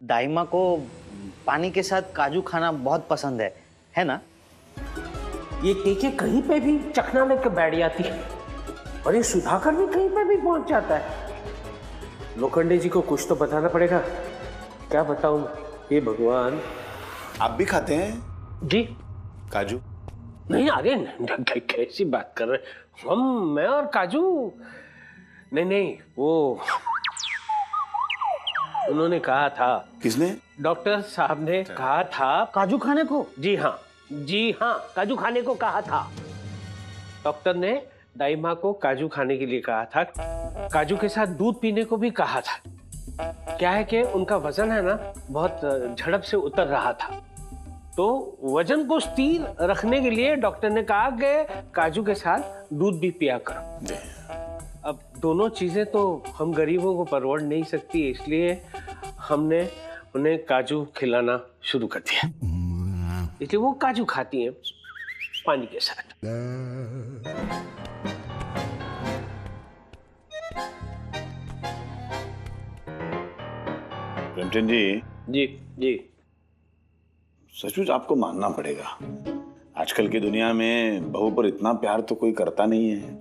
दाइमा को पानी के साथ काजू खाना बहुत पसंद है ना? ये केके कहीं पे भी चखना लेकर बैठ जाती है और ये सुधाकर भी कहीं पे भी पहुंच जाता है। लोखंडे जी को कुछ तो बताना पड़ेगा। क्या बताऊं? ये भगवान। आप भी खाते हैं जी काजू? नहीं, अरे कैसी बात कर रहे हम, मैं और काजू? नहीं, वो उन्होंने कहा था। किसने? डॉक्टर साहब ने कहा था काजू खाने को। जी हाँ, काजू खाने को कहा था। डॉक्टर ने दाई माँ को काजू खाने के लिए कहा था। काजू के साथ दूध पीने को भी कहा था। क्या है कि उनका वजन है ना बहुत झड़प से उतर रहा था, तो वजन को स्थिर रखने के लिए डॉक्टर ने कहा कि काजू के साथ दूध भी पिया करो। अब दोनों चीजें तो हम गरीबों को परवड़ नहीं सकती, इसलिए हमने उन्हें काजू खिलाना शुरू कर दिया। इसलिए वो काजू खाती हैं पानी के साथ। प्रेमचंद जी। जी सचमुच आपको मानना पड़ेगा, आजकल की दुनिया में बहू पर इतना प्यार तो कोई करता नहीं है।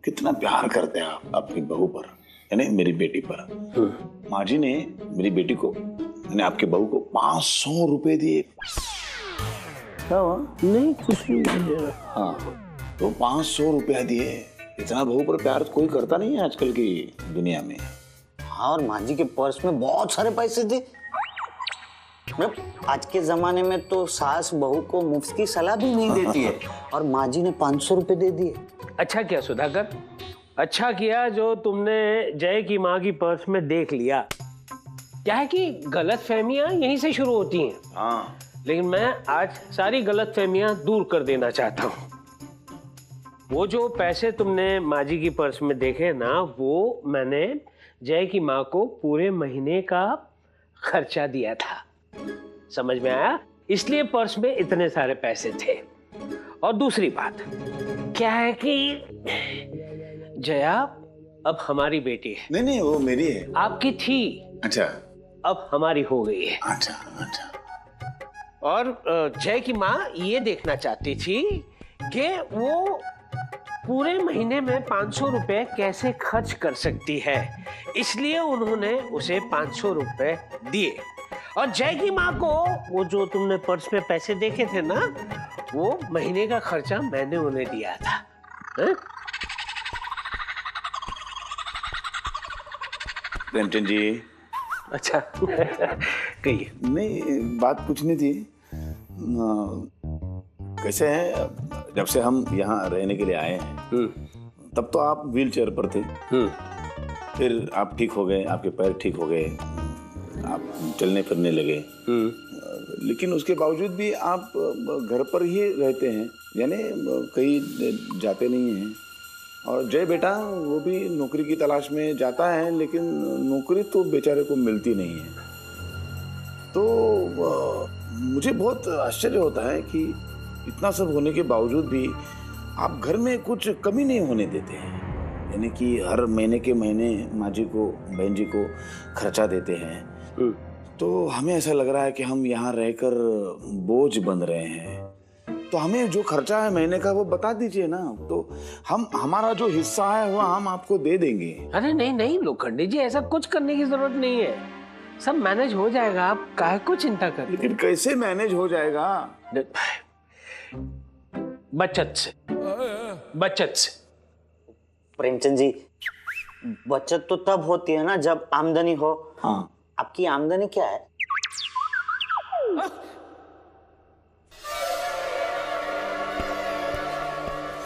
कितना प्यार करते हैं आप अपनी बहू पर, यानी मेरी बेटी पर। माँ जी ने मेरी बेटी को, यानी आपके बहू को 500 रुपए दिए। क्या हुआ? नहीं, कुछ नहीं। हाँ, तो 500 रुपया दिए। इतना बहू पर प्यार तो कोई करता नहीं है आजकल की दुनिया में। हाँ, और माँ जी के पर्स में बहुत सारे पैसे थे। आज के जमाने में तो सास बहू को मुफ्त की सलाह भी नहीं देती है, और माँ जी ने 500 रुपए दे दिए। अच्छा किया सुधाकर, अच्छा किया जो तुमने जय की माँ की पर्स में देख लिया। क्या है कि गलत फहमियां यहीं से शुरू होती हैं। हाँ, लेकिन मैं आज सारी गलत फहमियां दूर कर देना चाहता हूँ। वो जो पैसे तुमने माँ जी की पर्स में देखे ना, वो मैंने जय की माँ को पूरे महीने का खर्चा दिया था। समझ में आया? इसलिए पर्स में इतने सारे पैसे थे। और दूसरी बात क्या है कि जया अब हमारी बेटी है। नहीं, वो मेरी है। आपकी थी, अच्छा, अब हमारी हो गई है। अच्छा। और जय की माँ ये देखना चाहती थी कि वो पूरे महीने में 500 रुपए कैसे खर्च कर सकती है, इसलिए उन्होंने उसे 500 रुपए दिए। और जय की माँ को वो जो तुमने पर्स में पैसे देखे थे ना, वो महीने का खर्चा मैंने उन्हें दिया था। प्रेमचंद जी। अच्छा कहिए। नहीं, बात कुछ नहीं थी। कैसे है, जब से हम यहाँ रहने के लिए आए हैं तब तो आप व्हील चेयर पर थे। फिर आप ठीक हो गए, आपके पैर ठीक हो गए, आप चलने फिरने लगे। लेकिन उसके बावजूद भी आप घर पर ही रहते हैं, यानी कहीं जाते नहीं हैं। और जय बेटा वो भी नौकरी की तलाश में जाता है, लेकिन नौकरी तो बेचारे को मिलती नहीं है। तो मुझे बहुत आश्चर्य होता है कि इतना सब होने के बावजूद भी आप घर में कुछ कमी नहीं होने देते हैं, यानी कि हर महीने के महीने माँ जी को, बहन जी को खर्चा देते हैं। तो हमें ऐसा लग रहा है कि हम यहाँ रहकर बोझ बन रहे हैं। तो हमें जो खर्चा है महीने का वो बता दीजिए ना, तो हम हमारा जो हिस्सा है वो हम आपको दे देंगे। अरे नहीं लोखंडे जी, ऐसा कुछ करने की जरूरत नहीं है, सब मैनेज हो जाएगा। आप काहे को चिंता कर? लेकिन कैसे मैनेज हो जाएगा? बचत से। प्रेमचंद जी, बचत तो तब होती है ना जब आमदनी हो। हाँ, आपकी आमदनी क्या है?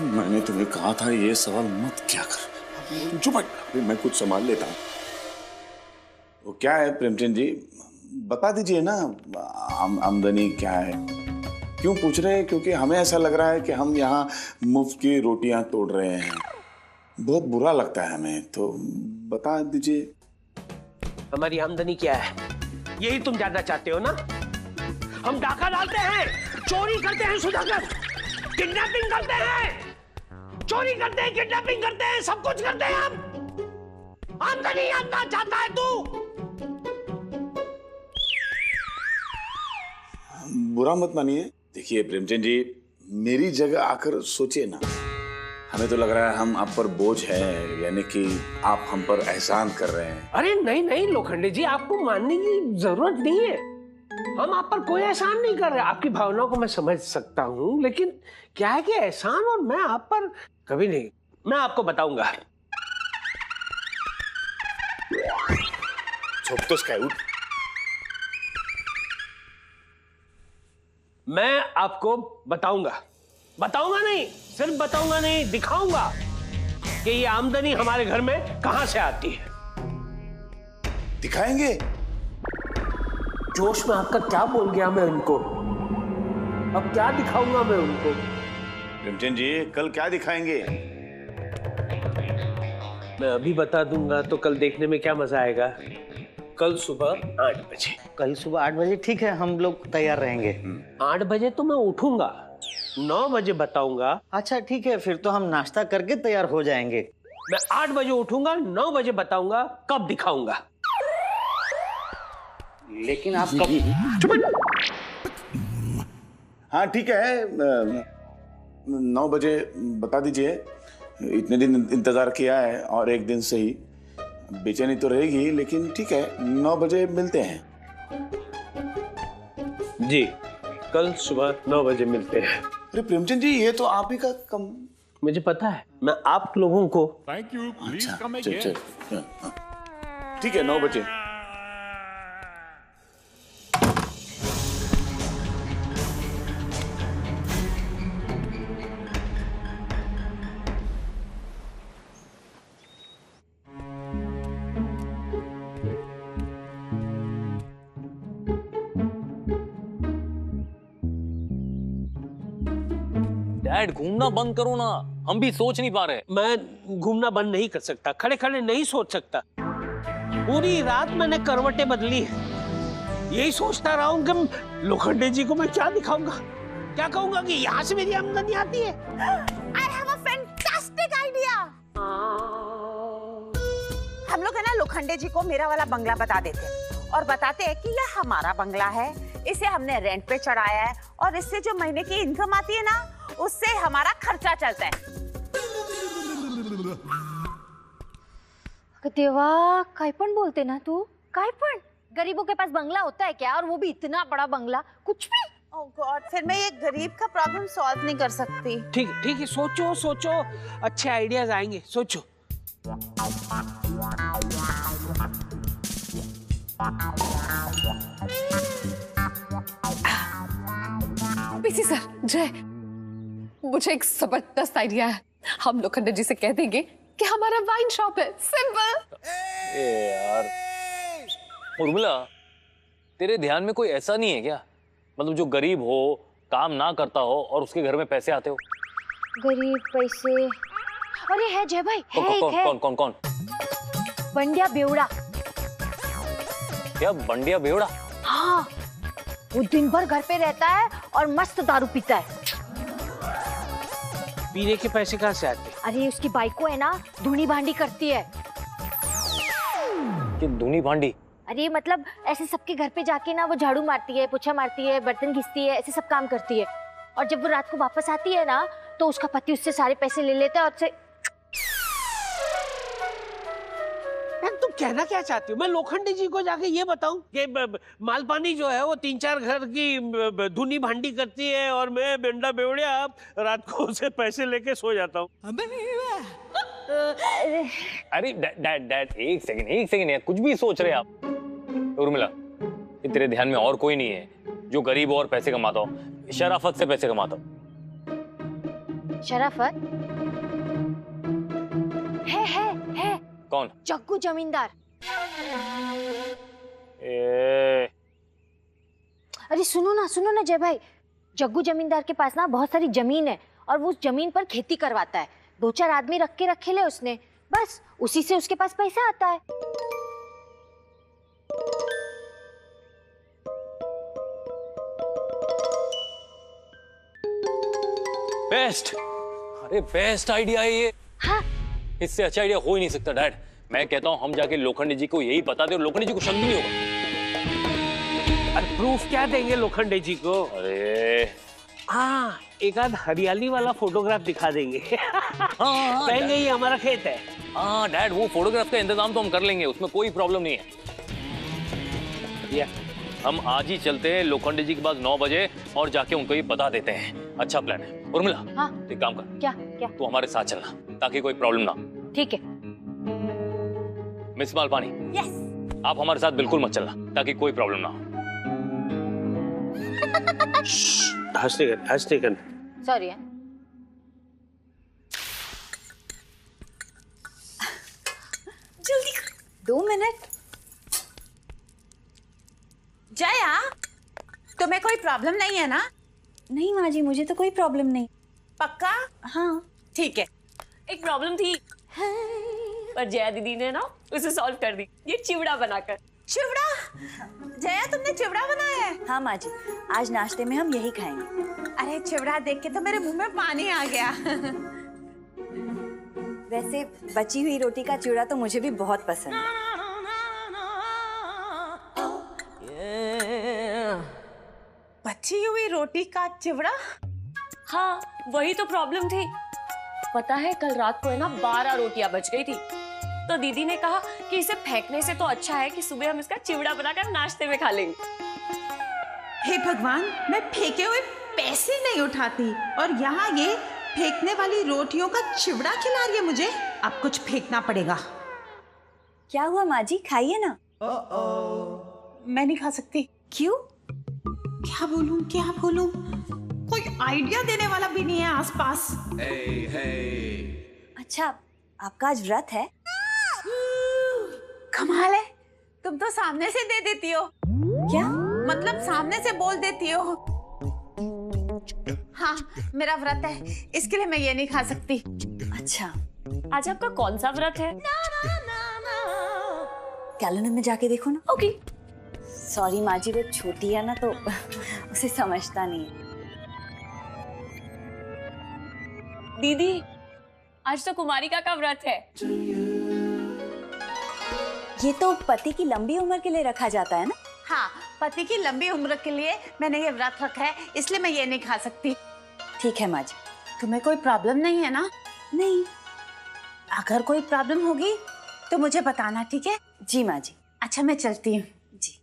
मैंने तुम्हें कहा था ये सवाल मत क्या कर। चुप हट, मैं कुछ संभाल लेता हूँ। वो क्या है प्रेमचंद जी, बता दीजिए ना, आमदनी क्या है? क्यों पूछ रहे हैं? क्योंकि हमें ऐसा लग रहा है कि हम यहाँ मुफ्त की रोटियां तोड़ रहे हैं, बहुत बुरा लगता है हमें, तो बता दीजिए। हमारी आमदनी क्या है यही तुम जानना चाहते हो ना? हम डाका डालते हैं, चोरी करते हैं सुधाकर, किडनैपिंग करते हैं, चोरी करते हैं, किडनैपिंग करते हैं, सब कुछ करते हैं हम। आमदनी जानना चाहता है तू? बुरा मत मानिए। देखिए प्रेमचंद जी, मेरी जगह आकर सोचिए ना, हमें तो लग रहा है हम आप पर बोझ है, यानी कि आप हम पर एहसान कर रहे हैं। अरे नहीं नहीं लोखंडे जी, आपको मानने की जरूरत नहीं है। हम आप पर कोई एहसान नहीं कर रहे। आपकी भावनाओं को मैं समझ सकता हूँ, लेकिन क्या है कि एहसान और मैं आप पर कभी नहीं। मैं आपको बताऊंगा। मैं आपको बताऊंगा नहीं, सिर्फ बताऊंगा नहीं, दिखाऊंगा कि ये आमदनी हमारे घर में कहां से आती है। दिखाएंगे? जोश में आपका क्या बोल गया मैं उनको। अब क्या दिखाऊंगा मैं उनको। प्रेमचंद जी, कल क्या दिखाएंगे? मैं अभी बता दूंगा तो कल देखने में क्या मजा आएगा। कल सुबह 8 बजे। कल सुबह 8 बजे ठीक है, हम लोग तैयार रहेंगे। 8 बजे तो मैं उठूंगा, 9 बजे बताऊंगा। अच्छा ठीक है, फिर तो हम नाश्ता करके तैयार हो जाएंगे। मैं 8 बजे उठूंगा, 9 बजे बताऊंगा कब दिखाऊंगा। लेकिन आप कब? हाँ ठीक है, 9 बजे बता दीजिए। इतने दिन इंतजार किया है और एक दिन से ही बेचैनी तो रहेगी, लेकिन ठीक है, 9 बजे मिलते हैं। जी, कल सुबह 9 बजे मिलते हैं। अरे प्रेमचंद जी, ये तो आप ही का कम। मुझे पता है, मैं आप लोगों को। Thank you. Please अच्छा, come चल again. चल, ठीक है, 9 बजे। डैड घूमना बंद करो ना, हम भी सोच नहीं पा रहे। मैं घूमना बंद नहीं कर सकता, खड़े खड़े नहीं सोच सकता। पूरी रात मैंने करवटें बदली, यही सोचता रहा हूं कि लोखंडे जी को मैं क्या दिखाऊंगा, क्या कहूंगा कि यहाँ से मेरी आमदनी आती है। I have a fantastic idea. हम लोग है ना लोखंडे जी को मेरा वाला बंगला बता देते हैं और बताते हैं कि यह हमारा बंगला है, इसे हमने रेंट पे चढ़ाया है और इससे जो महीने की इनकम आती है ना, उससे हमारा खर्चा चलता है। देवा, काय पण बोलते ना तू? काय पण? गरीबों के पास बंगला होता है क्या? और वो भी इतना बड़ा बंगला, कुछ भी। ओह गॉड, फिर मैं ये गरीब का प्रॉब्लम सॉल्व नहीं कर सकती। ठीक है, सोचो सोचो, अच्छे आइडियाज आएंगे, सोचो। पीसी सर, जय, मुझे एक जबरदस्त आइडिया है। हम लोखंडे जी से कह देंगे कि हमारा वाइन शॉप है। सिंपल। ए यार उर्मिला, तेरे ध्यान में कोई ऐसा नहीं है क्या, मतलब जो गरीब हो, काम ना करता हो और उसके घर में पैसे आते हो? गरीब पैसे? अरे है जय भाई, है एक है। कौन कौन कौन? बंडिया बेवड़ा। क्या बंडिया बेवड़ा? हाँ, वो दिन भर घर पे रहता है और मस्त दारू पीता है। पीने के पैसे कहाँ से आते? अरे उसकी बाइक को है ना, धूनी भांडी करती है। कि धूनी भांडी? अरे मतलब ऐसे सबके घर पे जाके ना वो झाड़ू मारती है, पोछा मारती है, बर्तन घिसती है, ऐसे सब काम करती है। और जब वो रात को वापस आती है ना, तो उसका पति उससे सारे पैसे ले लेता है और उससे। तुम कहना क्या चाहती हो? मैं लोखंडे जी को जाके ये बताऊं कि मालपानी जो है वो 3-4 घर की धुनी भांडी करती है और मैं बेंडा बेवड़िया रात को उसे पैसे लेके सो जाता हूँ। अरे डैड एक सेकंड यार, कुछ भी सोच रहे आप। उर्मिला, ये तेरे ध्यान में और कोई नहीं है जो गरीब हो और पैसे कमाता हो, शराफत से पैसे कमाता हो? शराफत है। कौन? जग्गू जमींदार। अरे सुनो ना जय भाई, जग्गू जमींदार के पास ना बहुत सारी जमीन है और वो उस जमीन पर खेती करवाता है। 2-4 आदमी रखे ले उसने, बस उसी से उसके पास पैसा आता है। बेस्ट, अरे बेस्ट आइडिया है ये। हाँ? इससे अच्छा आइडिया हो ही नहीं सकता डैड। मैं कहता हूँ हम जाके लोखंडे जी को यही बता दें और लोखंडे जी को शक भी नहीं होगा। प्रूफ क्या देंगे लोखंडे जी को? अरे हाँ, एक आध हरियाली वाला फोटोग्राफ दिखा देंगे। हाँ, कहेंगे ये हमारा खेत है। हाँ डैड, वो फोटोग्राफ का इंतजाम तो हम कर लेंगे, उसमें कोई प्रॉब्लम नहीं है। हम आज ही चलते हैं लोखंडे जी के पास 9 बजे और जाके उनको ये बता देते हैं। अच्छा प्लान है। उर्मिला, हाँ। एक काम कर, क्या क्या? तू हमारे साथ चलना ताकि कोई प्रॉब्लम ना। ठीक है। Miss Malpani, yes. आप हमारे साथ बिल्कुल मत चलना ताकि कोई प्रॉब्लम ना हो। हंसने कर। सॉरी। जल्दी 2 मिनट। जया, तुम्हें कोई प्रॉब्लम नहीं है ना? नहीं माँ जी, मुझे तो कोई प्रॉब्लम नहीं। पक्का? हाँ ठीक है। एक प्रॉब्लम थी पर जया दीदी ने ना उसे सॉल्व कर दी, ये चिवड़ा बनाकर। चिवड़ा? जया, तुमने चिवड़ा बनाया है? हाँ माँ जी, आज नाश्ते में हम यही खाएंगे। अरे चिवड़ा देख के तो मेरे मुंह में पानी आ गया। वैसे बची हुई रोटी का चिवड़ा तो मुझे भी बहुत पसंद है। बची हुई रोटी का चिवड़ा? हाँ, वही तो प्रॉब्लम थी। पता है कल रात को है ना 12 रोटियां बच गई थी, तो दीदी ने कहा कि इसे फेंकने से तो अच्छा है कि सुबह हम इसका चिवड़ा बनाकर नाश्ते में खा लेंगे। हे भगवान, मैं फेंके हुए पैसे नहीं उठाती और यहाँ ये फेंकने वाली रोटियों का चिवड़ा खिला रही है मुझे। अब कुछ फेंकना पड़ेगा। क्या हुआ माँ जी, खाइए ना। मैं नहीं खा सकती। क्यों? क्या बोलूं? कोई आइडिया देने वाला भी नहीं है आसपास। अच्छा, आपका आज व्रत है? कमाल है, तुम तो सामने से दे देती हो। क्या? मतलब सामने से बोल देती हो। हाँ, मेरा व्रत है, इसके लिए मैं ये नहीं खा सकती। अच्छा, आज आपका कौन सा व्रत है? कैलेंडर में जाके देखो ना। ओके। सॉरी माँ जी, वो छोटी है ना तो उसे समझता नहीं है। दीदी, आज तो कुमारिका का व्रत है। ये तो पति की लंबी उम्र के लिए रखा जाता है ना? हाँ, पति की लंबी उम्र के लिए मैंने ये व्रत रखा है, इसलिए मैं ये नहीं खा सकती। ठीक है माँ जी। तुम्हें कोई प्रॉब्लम नहीं है ना? नहीं। अगर कोई प्रॉब्लम होगी तो मुझे बताना, ठीक है? जी माँ जी। अच्छा, मैं चलती हूँ। जी।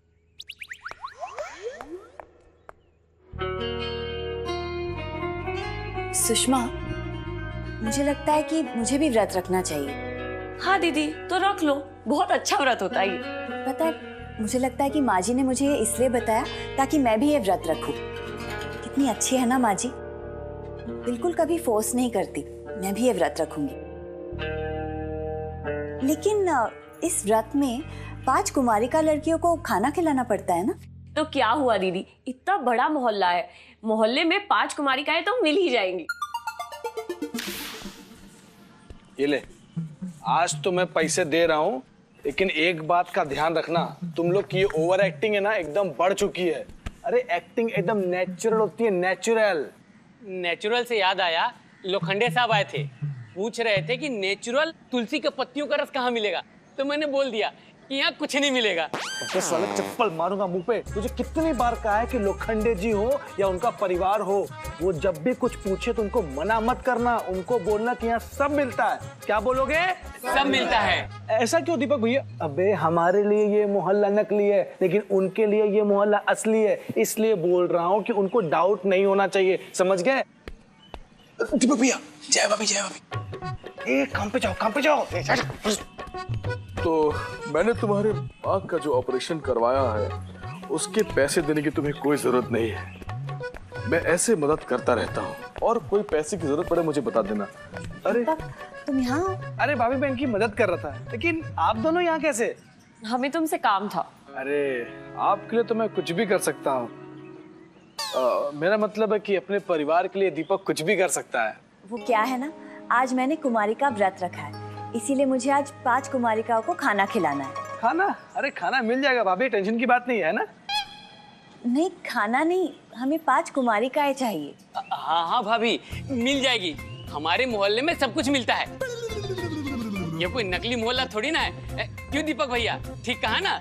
सुषमा, मुझे लगता है कि मुझे भी व्रत रखना चाहिए। हाँ दीदी, तो रख लो, बहुत अच्छा व्रत होता है ये। पता है, मुझे लगता है कि माँ जी ने मुझे ये इसलिए बताया ताकि मैं भी ये व्रत रखूं। कितनी अच्छी है ना माँ जी, बिल्कुल कभी फोर्स नहीं करती। मैं भी ये व्रत रखूंगी। लेकिन इस व्रत में 5 कुमारिका लड़कियों को खाना खिलाना पड़ता है ना? तो क्या हुआ दीदी, इतना बड़ा मोहल्ला है, मोहल्ले में 5 कुमारिकाएं तो मिल ही जाएंगी। ये ले, आज तो मैं पैसे दे रहा हूँ, लेकिन एक बात का ध्यान रखना, तुम लोग की ये ओवर एक्टिंग है ना एकदम बढ़ चुकी है। अरे एक्टिंग एकदम नेचुरल होती है, नेचुरल। नेचुरल से याद आया, लोखंडे साहब आए थे, पूछ रहे थे कि नेचुरल तुलसी के पत्तियों का रस कहाँ मिलेगा, तो मैंने बोल दिया कि यहाँ कुछ नहीं मिलेगा। तो साले चप्पल मारूंगा मुंह पे। तुझे कितनी बार कहा है कि लोखंडे जी हो या उनका परिवार हो, वो जब भी कुछ पूछे तो उनको मना मत करना, उनको बोलना कि यहाँ सब मिलता है। क्या बोलोगे? सब मिलता है। ऐसा क्यों दीपक भैया? अबे हमारे लिए ये मोहल्ला नकली है, लेकिन उनके लिए ये मोहल्ला असली है, इसलिए बोल रहा हूँ कि उनको डाउट नहीं होना चाहिए। समझ गए? दीपक भैया, जय भाभी, जय भाभी। ए, काम पे जाओ, काम पे जाओ। तो मैंने तुम्हारे आँख का जो ऑपरेशन करवाया है उसके पैसे देने की तुम्हें कोई जरूरत नहीं है। मैं ऐसे मदद करता रहता हूँ, और कोई पैसे की जरूरत पड़े मुझे बता देना। अरे तुम यहाँ? अरे भाभी बहन की मदद कर रहा था, लेकिन आप दोनों यहाँ कैसे? हमें तुमसे काम था। अरे आपके लिए तो मैं कुछ भी कर सकता हूँ। मेरा मतलब है कि अपने परिवार के लिए दीपक कुछ भी कर सकता है। वो क्या है ना, आज मैंने कुमारिका व्रत रखा है, इसीलिए मुझे आज 5 कुमारिकाओं को खाना खिलाना है। खाना? अरे खाना मिल जाएगा भाभी, टेंशन की बात नहीं है ना। नहीं, खाना नहीं, हमें 5 कुमारिकाएं चाहिए। हाँ हाँ भाभी, मिल जाएगी, हमारे मोहल्ले में सब कुछ मिलता है। ये कोई नकली मोहल्ला थोड़ी ना है। क्यों दीपक भैया, ठीक कहा ना?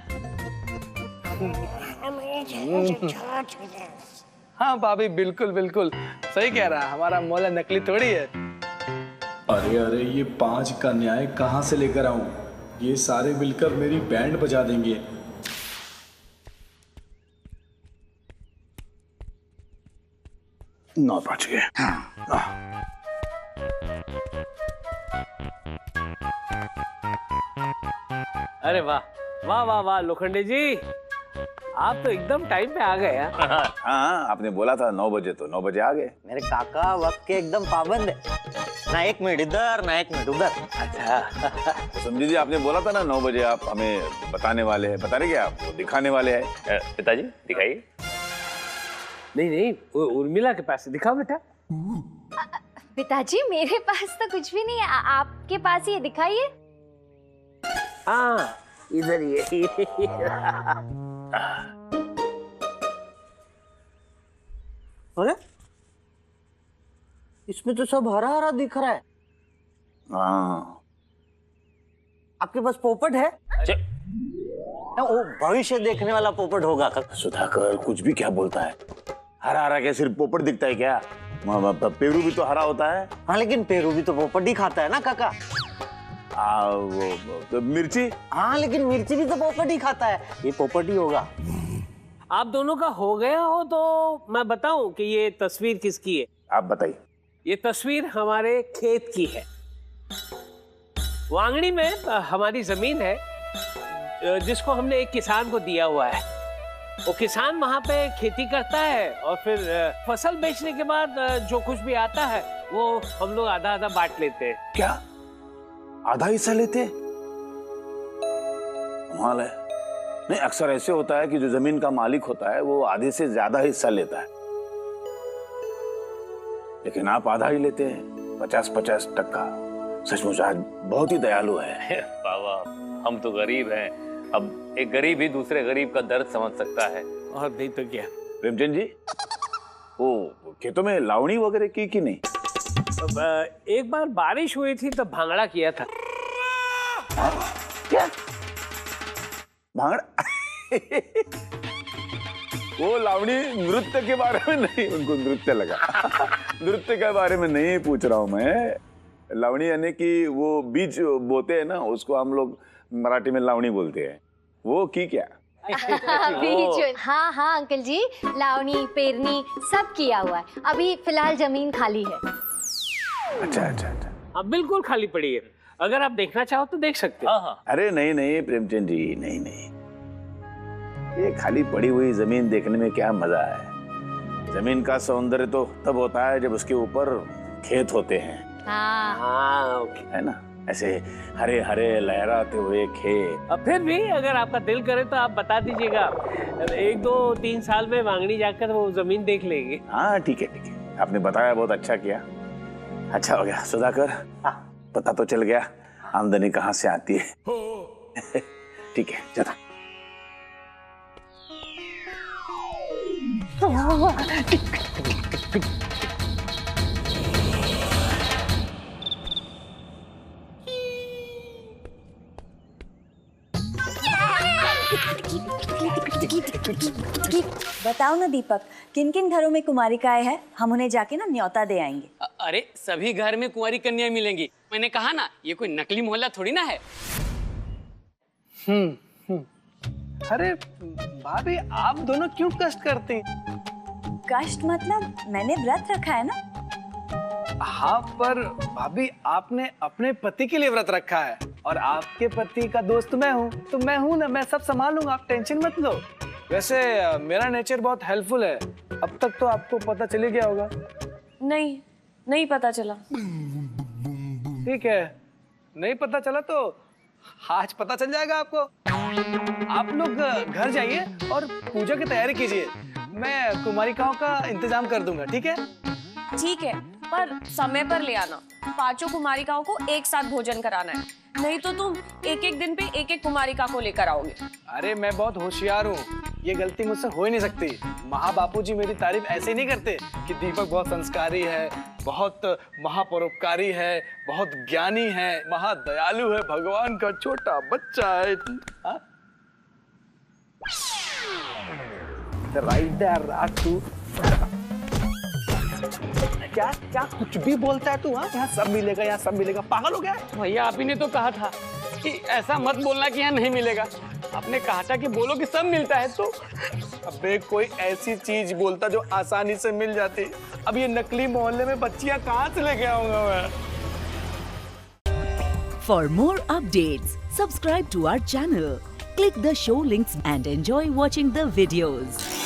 हाँ भाभी, बिल्कुल बिल्कुल सही कह रहा है, हमारा मोहल्ला नकली थोड़ी है। अरे अरे, ये 5 का न्याय कहाँ से लेकर आऊं? ये सारे मिलकर मेरी बैंड बजा देंगे। नौ बज गए। अरे वाह वाह वाह वाह लोखंडे जी, आप तो एकदम टाइम पे आ गए यार। हाँ, आपने बोला था 9 बजे, तो 9 बजे आ गए। मेरे काका वक्त के एकदम पाबंद है, ना 1 मिनट इधर ना 1 मिनट उधर। अच्छा तो समझी जी, आपने बोला था ना 9 बजे आप हमें बताने वाले हैं, बता रहे क्या आपको दिखाने वाले हैं। पिताजी दिखाइए। नहीं नहीं, वो उर्मिला के पास है, दिखाओ बेटा। पिताजी मेरे पास तो कुछ भी नहीं है, आपके पास ही है, दिखाइए। हाँ इधर ये। अरे इसमें तो सब हरा हरा दिख रहा है। हाँ, आपके पास पोपट है? वो भविष्य देखने वाला पोपट होगा। सुधाकर कुछ भी क्या बोलता है? हरा हरा क्या सिर्फ पोपट दिखता है क्या? पेरू भी तो हरा होता है। हाँ लेकिन पेरू भी तो पोपट ही खाता है ना काका। तो मिर्ची? हाँ लेकिन मिर्ची भी तो पोपट ही खाता है, ये पोपट ही होगा। आप दोनों का हो गया हो तो मैं बताऊं कि ये तस्वीर किसकी है? आप बताइए। ये तस्वीर हमारे खेत की है। वांगड़ी में हमारी जमीन है जिसको हमने एक किसान को दिया हुआ है। वो किसान वहाँ पे खेती करता है और फिर फसल बेचने के बाद जो कुछ भी आता है वो हम लोग आधा आधा बांट लेते हैं। क्या आधा हिस्सा लेते? कमाल है। नहीं, अक्सर ऐसे होता है कि जो जमीन का मालिक होता है वो आधे से ज्यादा हिस्सा लेता है, लेकिन आप आधा ही लेते हैं, 50-50%। सचमुच आज बहुत ही दयालु है। बाबा हम तो गरीब हैं, अब एक गरीब ही दूसरे गरीब का दर्द समझ सकता है। और नहीं तो क्या। प्रेमचंद जी, वो खेतों में लावणी वगैरह की कि नहीं? एक बार बारिश हुई थी तब भांगड़ा किया था। क्या भांगड़ा? वो लावणी नृत्य के बारे में नहीं, उनको नृत्य लगा। नृत्य के बारे में नहीं पूछ रहा हूं मैं। लावणी यानी कि वो बीज बोते हैं ना, उसको हम लोग मराठी में लावणी बोलते हैं। वो की क्या? बीज, हाँ हाँ अंकल जी, लावनी पेरनी सब किया हुआ है, अभी फिलहाल जमीन खाली है। अच्छा अच्छा अच्छा। अब बिल्कुल खाली पड़ी है, अगर आप देखना चाहो तो देख सकते हो। हाँ। अरे नहीं नहीं प्रेमचंद जी, नहीं नहीं, ये खाली पड़ी हुई जमीन देखने में क्या मजा है? जमीन का सौंदर्य तो तब होता है जब उसके ऊपर खेत होते हैं। हाँ है ना, ऐसे हरे हरे लहराते हुए खेत। अब फिर भी अगर आपका दिल करे तो आप बता दीजिएगा, 1, 2, 3 साल में वांगड़ी जाकर वो जमीन देख लेंगे। हाँ ठीक है, आपने बताया, बहुत अच्छा किया। अच्छा हो गया सुधाकर, पता तो चल गया आमदनी कहाँ से आती है। ठीक है चलो। बताओ ना दीपक, किन किन घरों में कुमारिकाएं हैं? हम उन्हें जाके ना न्योता दे आएंगे। अरे सभी घर में कुंवारी कन्या मिलेंगी। मैंने कहा ना, ये कोई नकली मोहल्ला थोड़ी ना है। अरे भाभी, आप दोनों क्यों कष्ट करती? कष्ट मतलब मैंने व्रत रखा है ना। हाँ पर भाभी, आपने अपने पति के लिए व्रत रखा है और आपके पति का दोस्त मैं हूँ, तो मैं हूँ ना, मैं सब संभालूंगा, आप टेंशन मत लो। वैसे मेरा नेचर बहुत हेल्पफुल है, अब तक तो आपको पता चल ही गया होगा। नहीं पता चला। ठीक है, नहीं पता चला तो आज पता चल जाएगा आपको। आप लोग घर जाइए और पूजा की तैयारी कीजिए, मैं कुमारिकाओं का इंतजाम कर दूंगा। ठीक है? ठीक है, पर समय पर ले आना। 5 कुमारिकाओं को एक साथ भोजन कराना है, नहीं तो तुम एक दिन पे एक कुमारिका को लेकर आओगे। अरे मैं बहुत होशियार हूँ, ये गलती मुझसे हो ही नहीं सकती। महाबापू जी मेरी तारीफ ऐसे नहीं करते कि दीपक बहुत संस्कारी है, बहुत महापरोपकारी है, बहुत ज्ञानी है, महादयालु है, भगवान का छोटा बच्चा है। राइट रातू। क्या क्या कुछ भी बोलता है तू? हाँ, यहाँ सब मिलेगा, यहाँ सब मिलेगा, पागल हो गया है? भैया आप ही ने तो कहा था कि ऐसा मत बोलना कि यहाँ नहीं मिलेगा। आपने कहा था कि बोलो कि सब मिलता है। तो अबे कोई ऐसी चीज बोलता जो आसानी से मिल जाती। अब ये नकली मोहल्ले में बच्चियां कहाँ से लेके आऊंगा मैं? For more updates, subscribe to our channel, click the show links and enjoy watching the videos.